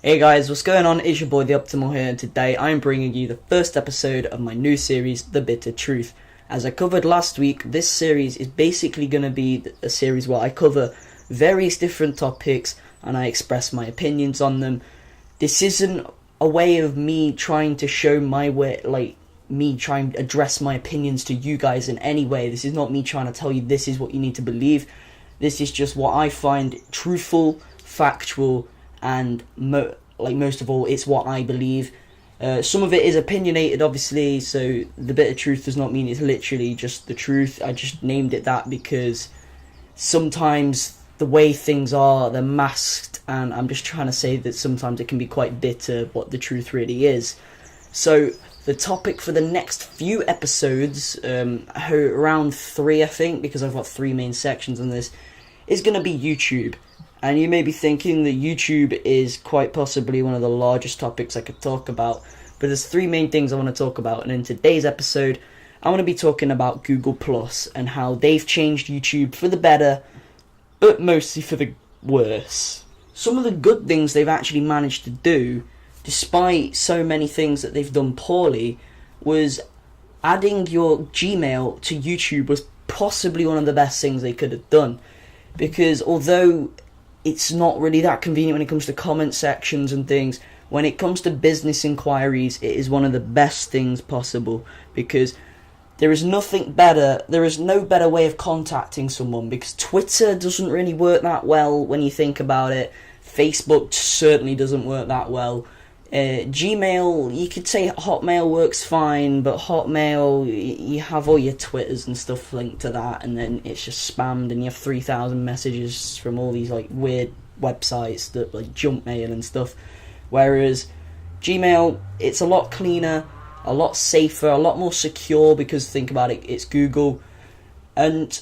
Hey guys, what's going on? It's your boy The Optimal here, and today I'm bringing you the first episode of my new series, The Bitter Truth. As I covered last week, this series is basically going to be a series where I cover various different topics and I express my opinions on them. This isn't a way of me trying to show my way, me trying to address my opinions to you guys in any way. This is not me trying to tell you this is what you need to believe. This is just what I find truthful, factual, and most of all, it's what I believe. Some of it is opinionated, obviously, so the bitter truth does not mean it's literally just the truth. I just named it that because sometimes the way things are, they're masked, and I'm just trying to say that sometimes it can be quite bitter what the truth really is. So the topic for the next few episodes, around 3 I think, because I've got 3 main sections on this, is going to be YouTube. And you may be thinking that YouTube is quite possibly one of the largest topics I could talk about, but there's 3 main things I want to talk about. And in today's episode, I want to be talking about Google Plus and how they've changed YouTube for the better, but mostly for the worse. Some of the good things they've actually managed to do, despite so many things that they've done poorly, was adding your Gmail to YouTube was possibly one of the best things they could have done. Because although it's not really that convenient when it comes to comment sections and things, when it comes to business inquiries, it is one of the best things possible, because there is no better way of contacting someone, because Twitter doesn't really work that well when you think about it. Facebook certainly doesn't work that well. Gmail, you could say Hotmail works fine, but Hotmail, you have all your Twitters and stuff linked to that, and then it's just spammed, and you have 3,000 messages from all these weird websites that junk mail and stuff. Whereas Gmail, it's a lot cleaner, a lot safer, a lot more secure, because think about it, it's Google, and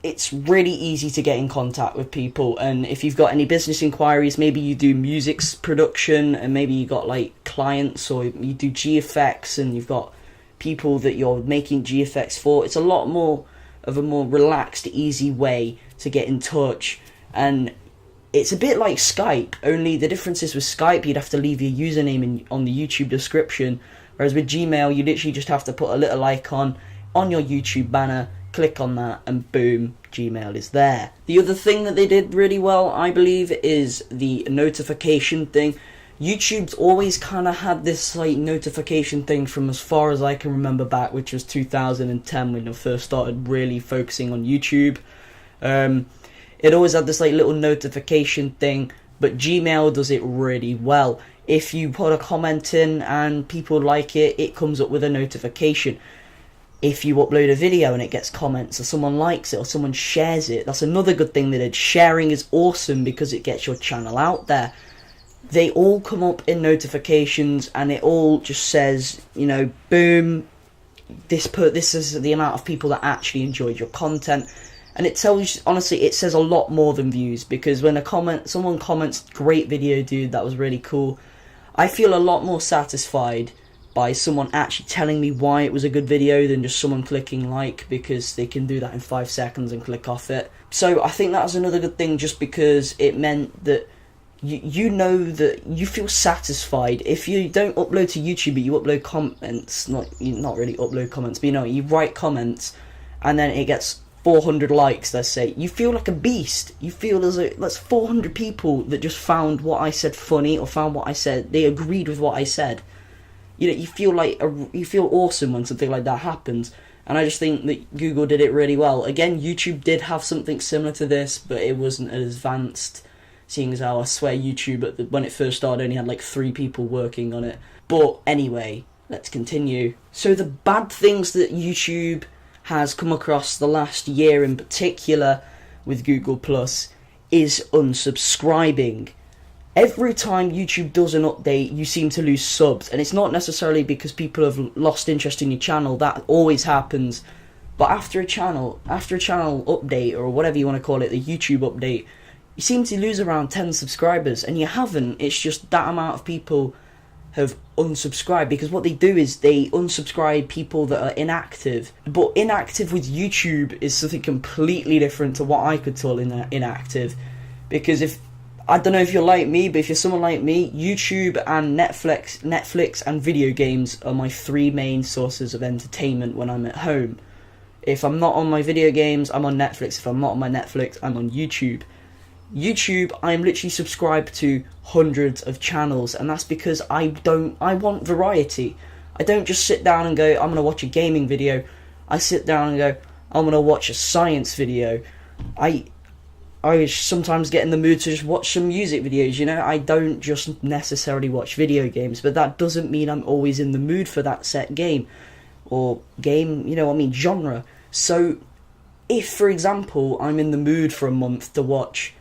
it's really easy to get in contact with people. And if you've got any business inquiries, maybe you do music production, and maybe you got clients, or you do GFX and you've got people that you're making GFX for, it's a lot more of a more relaxed, easy way to get in touch. And it's a bit like Skype, only the difference is with Skype you'd have to leave your username on the YouTube description, whereas with Gmail you literally just have to put a little icon on your YouTube banner, click on that, and boom, Gmail is there. The other thing that they did really well, I believe, is the notification thing. YouTube's always kind of had this notification thing from as far as I can remember back, which was 2010 when I first started really focusing on YouTube. It always had this little notification thing, but Gmail does it really well. If you put a comment in and people like it, it comes up with a notification. If you upload a video and it gets comments, or someone likes it, or someone shares it, that's another good thing they did. Sharing is awesome because it gets your channel out there. They all come up in notifications, and it all just says, boom, this is the amount of people that actually enjoyed your content. And it tells you, honestly, it says a lot more than views, because when someone comments, great video, dude, that was really cool, I feel a lot more satisfied by someone actually telling me why it was a good video than just someone clicking like, because they can do that in 5 seconds and click off it. So I think that was another good thing, just because it meant that you know that you feel satisfied. If you don't upload to YouTube but you upload comments, not really upload comments, but you write comments, and then it gets 400 likes, let's say, you feel like a beast. You feel that's 400 people that just found what I said funny, or found what I said, they agreed with what I said. You feel you feel awesome when something like that happens, and I just think that Google did it really well. Again, YouTube did have something similar to this, but it wasn't as advanced, seeing as how I swear YouTube when it first started only had 3 people working on it. But anyway, let's continue. So the bad things that YouTube has come across the last year in particular with Google Plus is unsubscribing. Every time YouTube does an update, you seem to lose subs, and it's not necessarily because people have lost interest in your channel. That always happens. But after a channel update, or whatever you want to call it, the YouTube update, you seem to lose around 10 subscribers, and you haven't. It's just that amount of people have unsubscribed, because what they do is they unsubscribe people that are inactive. But inactive with YouTube is something completely different to what I could call inactive, because if I don't know if you're like me, but if you're someone like me, YouTube and Netflix and video games are my three main sources of entertainment when I'm at home. If I'm not on my video games, I'm on Netflix. If I'm not on my Netflix, I'm on YouTube. YouTube, I'm literally subscribed to hundreds of channels, and that's because I want variety. I don't just sit down and go, I'm going to watch a gaming video. I sit down and go, I'm going to watch a science video. I sometimes get in the mood to just watch some music videos, you know? I don't just necessarily watch video games, but that doesn't mean I'm always in the mood for that set game. Or game, genre. So, if, for example, I'm in the mood for a month to watch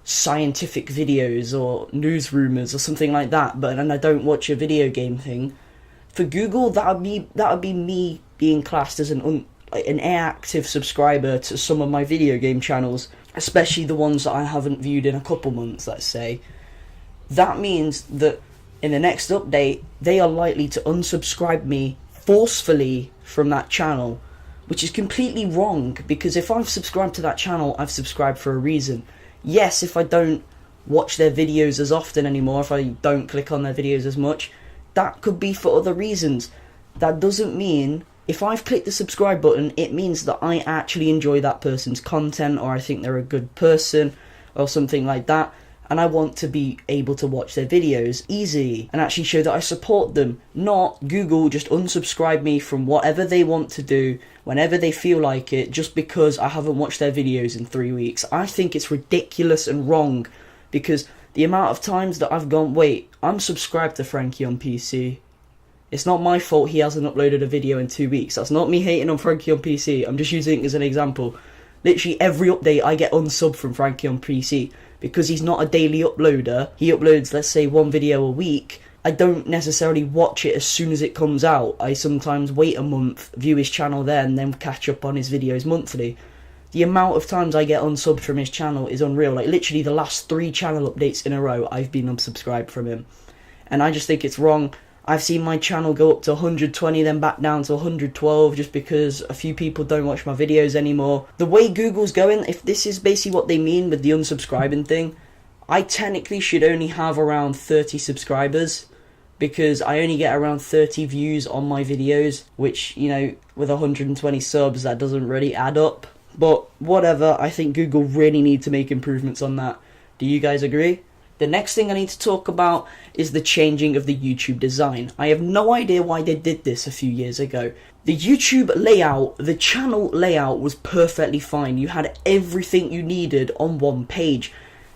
scientific videos or news rumours or something like that, and I don't watch a video game thing, for Google, that would be me being classed as an inactive subscriber to some of my video game channels, especially the ones that I haven't viewed in a couple months, let's say. That means that in the next update, they are likely to unsubscribe me forcefully from that channel, which is completely wrong, because if I've subscribed to that channel, I've subscribed for a reason. Yes, if I don't watch their videos as often anymore, if I don't click on their videos as much, that could be for other reasons. That doesn't mean, if I've clicked the subscribe button, it means that I actually enjoy that person's content, or I think they're a good person, or something like that, and I want to be able to watch their videos easily, and actually show that I support them. Not Google just unsubscribe me from whatever they want to do, whenever they feel like it, just because I haven't watched their videos in 3 weeks. I think it's ridiculous and wrong, because the amount of times that I've gone, wait, I'm subscribed to Frankie on PC. It's not my fault he hasn't uploaded a video in 2 weeks. That's not me hating on Frankie on PC. I'm just using it as an example. Literally every update I get unsubbed from Frankie on PC because he's not a daily uploader. He uploads, let's say, one video a week. I don't necessarily watch it as soon as it comes out. I sometimes wait a month, view his channel then, and then catch up on his videos monthly. The amount of times I get unsubbed from his channel is unreal. Like, literally the last 3 channel updates in a row, I've been unsubscribed from him. And I just think it's wrong. I've seen my channel go up to 120, then back down to 112, just because a few people don't watch my videos anymore. The way Google's going, if this is basically what they mean with the unsubscribing thing, I technically should only have around 30 subscribers, because I only get around 30 views on my videos, which, with 120 subs, that doesn't really add up. But whatever, I think Google really need to make improvements on that. Do you guys agree? The next thing I need to talk about is the changing of the YouTube design. I have no idea why they did this a few years ago. The YouTube layout, the channel layout was perfectly fine. You had everything you needed on one page.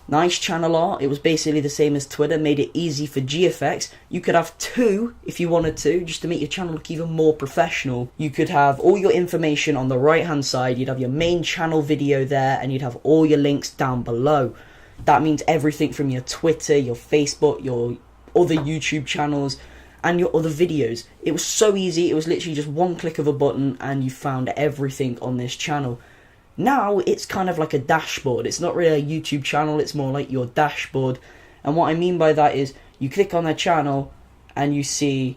Nice channel art, it was basically the same as Twitter, made it easy for GFX. You could have 2 if you wanted to, just to make your channel look even more professional. You could have all your information on the right hand side, you'd have your main channel video there, and you'd have all your links down below. That means everything from your Twitter, your Facebook, your other YouTube channels, and your other videos. It was so easy, it was literally just one click of a button and you found everything on this channel. Now it's kind of like a dashboard. It's not really a YouTube channel, it's more like your dashboard. And what I mean by that is you click on their channel and you see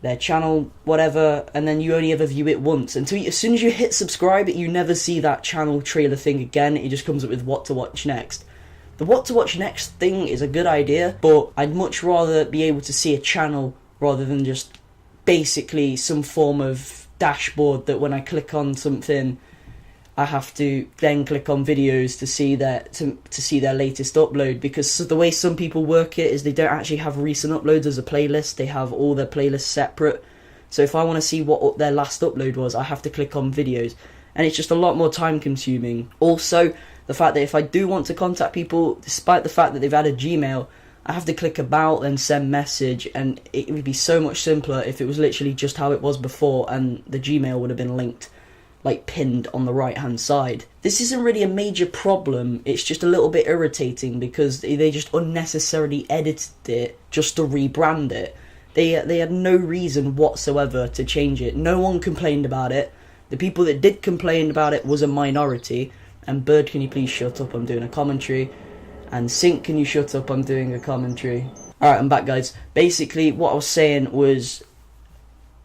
their channel, whatever, and then you only ever view it once. Until as soon as you hit subscribe, you never see that channel trailer thing again. It just comes up with what to watch next. The what to watch next thing is a good idea, but I'd much rather be able to see a channel rather than just basically some form of dashboard that when I click on something, I have to then click on videos to see their latest upload, because the way some people work it is they don't actually have recent uploads as a playlist. They have all their playlists separate. So if I want to see what their last upload was, I have to click on videos, and it's just a lot more time consuming. Also, the fact that if I do want to contact people, despite the fact that they've added Gmail, I have to click about and send message, and it would be so much simpler if it was literally just how it was before and the Gmail would have been linked, like pinned on the right hand side. This isn't really a major problem, it's just a little bit irritating because they just unnecessarily edited it just to rebrand it. They had no reason whatsoever to change it. No one complained about it. The people that did complain about it was a minority. And Bird, can you please shut up, I'm doing a commentary. And Sync, can you shut up, I'm doing a commentary. Alright, I'm back, guys. Basically, what I was saying was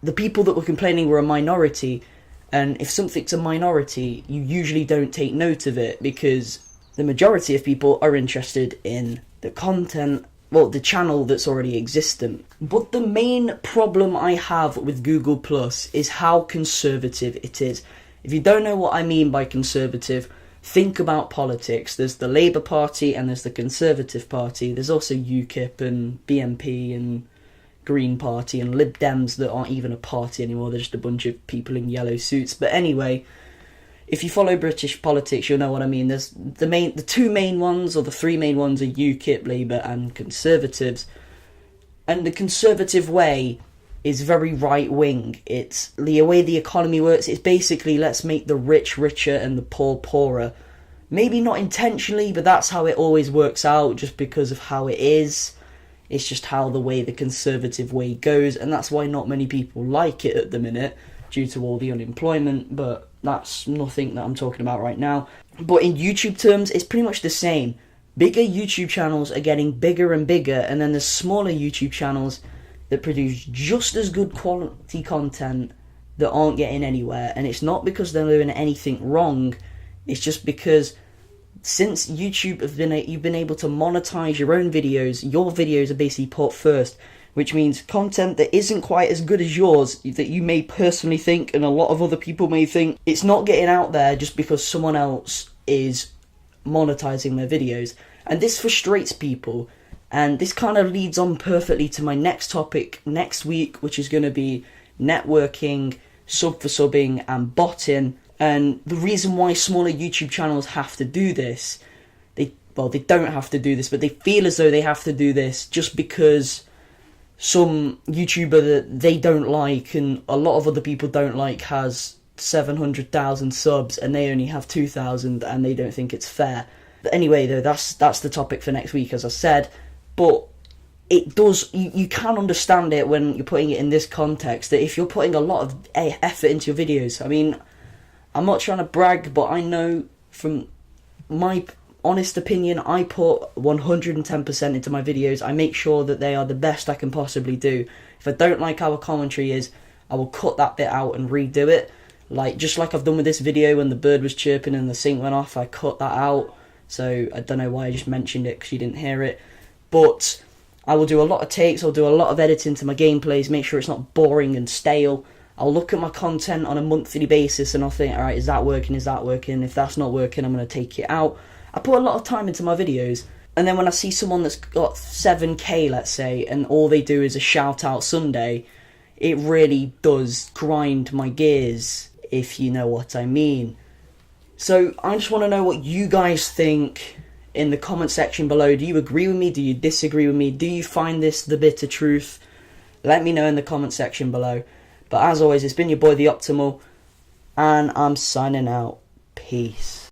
the people that were complaining were a minority, and if something's a minority, you usually don't take note of it because the majority of people are interested in the content, well, the channel that's already existent. But the main problem I have with Google Plus is how conservative it is. If you don't know what I mean by conservative, think about politics. There's the Labour Party and there's the Conservative Party. There's also UKIP and BNP and Green Party and Lib Dems that aren't even a party anymore. They're just a bunch of people in yellow suits. But anyway, if you follow British politics, you'll know what I mean. There's the two main ones, or the three main ones, are UKIP, Labour and Conservatives. And the Conservative way is very right-wing. It's the way the economy works. It's basically, let's make the rich richer and the poor poorer. Maybe not intentionally, but that's how it always works out, just because of how it is. It's just how the way the Conservative way goes, and that's why not many people like it at the minute, due to all the unemployment, but that's nothing that I'm talking about right now. But in YouTube terms, it's pretty much the same. Bigger YouTube channels are getting bigger and bigger, and then there's smaller YouTube channels that produce just as good quality content that aren't getting anywhere. And it's not because they're doing anything wrong, it's just because since YouTube you've been able to monetize your own videos, your videos are basically put first, which means content that isn't quite as good as yours, that you may personally think and a lot of other people may think, it's not getting out there just because someone else is monetizing their videos. And this frustrates people. And this kind of leads on perfectly to my next topic next week, which is going to be networking, sub for subbing, and botting. And the reason why smaller YouTube channels have to do this, they don't have to do this, but they feel as though they have to do this just because some YouTuber that they don't like and a lot of other people don't like has 700,000 subs and they only have 2,000 and they don't think it's fair. But anyway, though, that's the topic for next week, as I said. But it does, you can understand it when you're putting it in this context, that if you're putting a lot of effort into your videos, I mean, I'm not trying to brag, but I know from my honest opinion, I put 110% into my videos. I make sure that they are the best I can possibly do. If I don't like how a commentary is, I will cut that bit out and redo it. Just like I've done with this video when the bird was chirping and the sync went off, I cut that out. So I don't know why I just mentioned it, because you didn't hear it. But I will do a lot of takes, I'll do a lot of editing to my gameplays, make sure it's not boring and stale. I'll look at my content on a monthly basis and I'll think, alright, is that working, is that working? If that's not working, I'm going to take it out. I put a lot of time into my videos, and then when I see someone that's got 7k, let's say, and all they do is a shout out Sunday, it really does grind my gears, if you know what I mean. So I just want to know what you guys think in the comment section below. Do you agree with me? Do you disagree with me? Do you find this the bitter truth? Let me know in the comment section below. But as always, it's been your boy The Optimal, and I'm signing out. Peace.